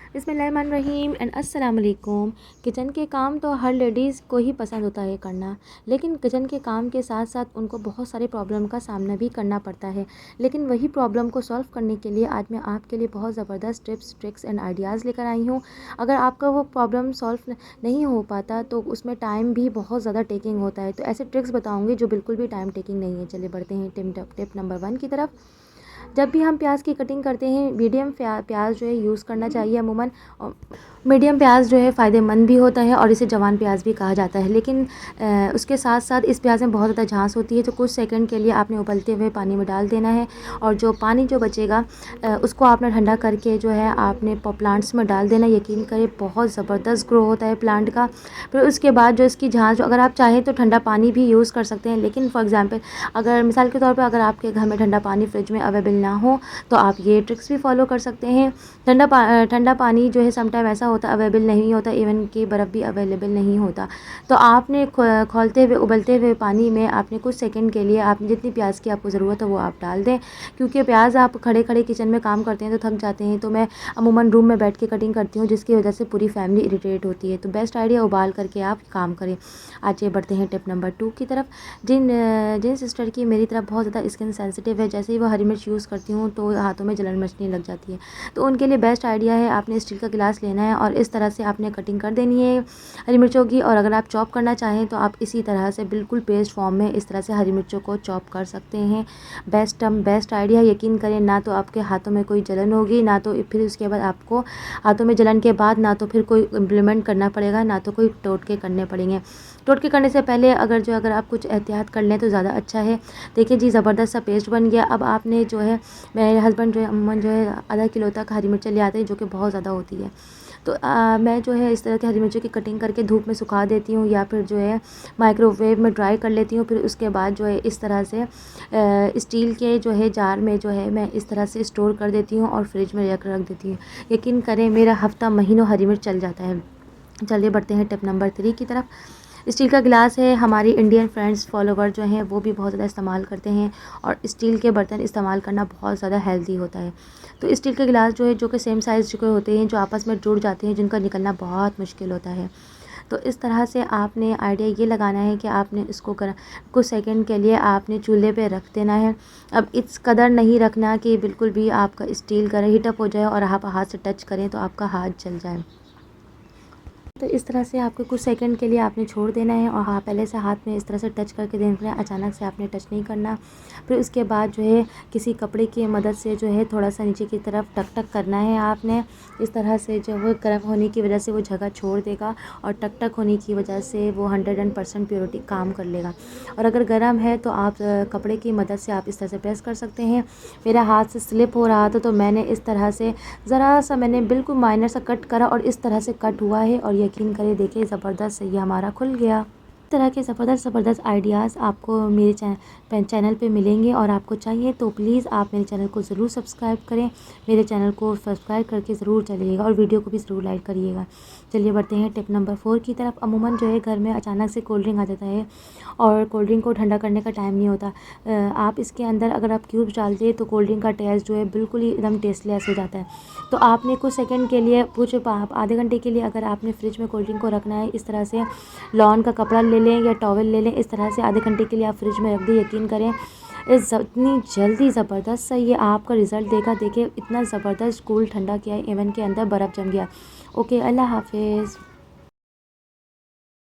बिस्मिल्लाहिर्रहमानिर्रहीम एंड अस्सलाम वालेकुम। किचन के काम तो हर लेडीज़ को ही पसंद होता है करना, लेकिन किचन के काम के साथ साथ उनको बहुत सारे प्रॉब्लम का सामना भी करना पड़ता है। लेकिन वही प्रॉब्लम को सॉल्व करने के लिए आज मैं आपके लिए बहुत ज़बरदस्त टिप्स, ट्रिक्स एंड आइडियाज़ लेकर आई हूँ। अगर आपका वो प्रॉब्लम सॉल्व नहीं हो पाता तो उसमें टाइम भी बहुत ज़्यादा टेकिंग होता है, तो ऐसे ट्रिक्स बताऊँगी जो बिल्कुल भी टाइम टेकिंग नहीं है। चलिए बढ़ते हैं टिप नंबर 1 की तरफ। जब भी हम प्याज की कटिंग करते हैं, मीडियम प्याज जो है यूज़ करना चाहिए अमूमन। मीडियम प्याज जो है फ़ायदेमंद भी होता है और इसे जवान प्याज भी कहा जाता है, लेकिन उसके साथ साथ इस प्याज में बहुत ज़्यादा झांस होती है, तो कुछ सेकंड के लिए आपने उबलते हुए पानी में डाल देना है और जो पानी जो बचेगा उसको आपने ठंडा करके जो है आपने प्लांट्स में डाल देना। यकीन करें बहुत ज़बरदस्त ग्रो होता है प्लांट का। फिर उसके बाद जो इसकी झांस, अगर आप चाहें तो ठंडा पानी भी यूज़ कर सकते हैं, लेकिन फॉर एग्ज़ाम्पल अगर मिसाल के तौर पर अगर आपके घर में ठंडा पानी फ्रिज में अवेलेबल ना हो तो आप ये ट्रिक्स भी फॉलो कर सकते हैं। ठंडा पानी जो है समटाइम ऐसा होता अवेलेबल नहीं होता, इवन कि बर्फ़ भी अवेलेबल नहीं होता, तो आपने खौलते हुए उबलते हुए पानी में आपने कुछ सेकंड के लिए आपने जितनी प्याज की आपको ज़रूरत है वो आप डाल दें। क्योंकि प्याज आप खड़े खड़े किचन में काम करते हैं तो थक जाते हैं, तो मैं अमूमन रूम में बैठ के कटिंग करती हूँ, जिसकी वजह से पूरी फैमिली इरिटेट होती है। तो बेस्ट आइडिया उबाल करके आप काम करें। आइए बढ़ते हैं टिप नंबर 2 की तरफ। जिन सिस्टर की मेरी तरफ बहुत ज़्यादा स्किन सेंसिटिव है, जैसे ही वो हरी मिर्च यूज़ करती हूँ तो हाथों में जलन मचने लग जाती है, तो उनके लिए बेस्ट आइडिया है आपने स्टील का गिलास लेना है और इस तरह से आपने कटिंग कर देनी है हरी मिर्चों की। और अगर आप चॉप करना चाहें तो आप इसी तरह से बिल्कुल पेस्ट फॉर्म में इस तरह से हरी मिर्चों को चॉप कर सकते हैं। बेस्ट आइडिया, यकीन करें ना तो आपके हाथों में कोई जलन होगी, ना तो फिर उसके बाद आपको हाथों में जलन के बाद ना तो फिर कोई इम्प्लीमेंट करना पड़ेगा, ना तो कोई टोटके करने पड़ेंगे। टोटके करने से पहले अगर आप कुछ एहतियात कर लें तो ज़्यादा अच्छा है। देखिए जी, ज़बरदस्त सा पेस्ट बन गया। अब आपने जो है, मेरे हस्बैंड जो है अमूमन जो है आधा किलो तक हरी मिर्चें ले आते हैं, जो कि बहुत ज़्यादा होती है। तो मैं जो है इस तरह की हरी मिर्चों की कटिंग करके धूप में सुखा देती हूँ या फिर जो है माइक्रोवेव में ड्राई कर लेती हूँ। फिर उसके बाद जो है इस तरह से स्टील के जो है जार में जो है मैं इस तरह से स्टोर कर देती हूँ और फ्रिज में रख देती हूँ। यकीन करें मेरा हफ़्ता महीनों हरी मिर्च चल जाता है। चलिए बढ़ते हैं टिप नंबर 3 की तरफ। स्टील का गिलास है, हमारी इंडियन फ्रेंड्स फॉलोवर जो हैं वो भी बहुत ज़्यादा इस्तेमाल करते हैं और स्टील के बर्तन इस्तेमाल करना बहुत ज़्यादा हेल्दी होता है। तो स्टील के गिलास जो है, जो कि सेम साइज़ के होते हैं, जो आपस में जुड़ जाते हैं, जिनका निकलना बहुत मुश्किल होता है, तो इस तरह से आपने आइडिया ये लगाना है कि आपने इसको कुछ सेकंड के लिए आपने चूल्हे पे रख देना है। अब इस कदर नहीं रखना कि बिल्कुल भी आपका स्टील का हीटअप हो जाए और आप हाथ से टच करें तो आपका हाथ जल जाए। तो इस तरह से आपको कुछ सेकंड के लिए आपने छोड़ देना है और हाँ, पहले से हाथ में इस तरह से टच करके देना है, अचानक से आपने टच नहीं करना। फिर उसके बाद जो है किसी कपड़े की मदद से जो है थोड़ा सा नीचे की तरफ टक टक करना है आपने। इस तरह से जो वो गर्म होने की वजह से वो जगह छोड़ देगा और टक टक होने की वजह से वो 100% प्योरिटी काम कर लेगा। और अगर गर्म है तो आप कपड़े की मदद से आप इस तरह से प्रेस कर सकते हैं। मेरा हाथ से स्लिप हो रहा था तो मैंने इस तरह से ज़रा सा मैंने बिल्कुल माइनर सा कट करा और इस तरह से कट हुआ है और यकीन करें देखिए ज़बरदस्त ये हमारा खुल गया। इस तरह के ज़बरदस्त आइडियाज़ आपको मेरे चैनल पे मिलेंगे और आपको चाहिए तो प्लीज़ आप मेरे चैनल को ज़रूर सब्सक्राइब करें। मेरे चैनल को सब्सक्राइब करके ज़रूर चलिएगा और वीडियो को भी ज़रूर लाइक करिएगा। चलिए बढ़ते हैं टिप नंबर 4 की तरफ। अमूमन जो है घर में अचानक से कोल्ड ड्रिंक आ जाता है और कोल्ड ड्रिंक को ठंडा करने का टाइम नहीं होता। आप इसके अंदर अगर आप क्यूब्स डालते हैं तो कोल्ड ड्रिंक का टेस्ट जो है बिल्कुल ही एकदम टेस्टलेस हो जाता है। तो आपने कुछ सेकंड के लिए आधे घंटे के लिए अगर आपने फ्रिज में कोल्ड ड्रिंक को रखना है, इस तरह से लॉन का कपड़ा ले लें या टॉवल ले लें, इस तरह से आधे घंटे के लिए आप फ्रिज में रख दें। यकीन करें इतनी जल्दी ज़बरदस्त सा ये आपका रिज़ल्ट देगा। देखिए इतना ज़बरदस्त कूल ठंडा किया है, इवन के अंदर बर्फ़ जम गया। ओके, अल्लाह हाफिज़।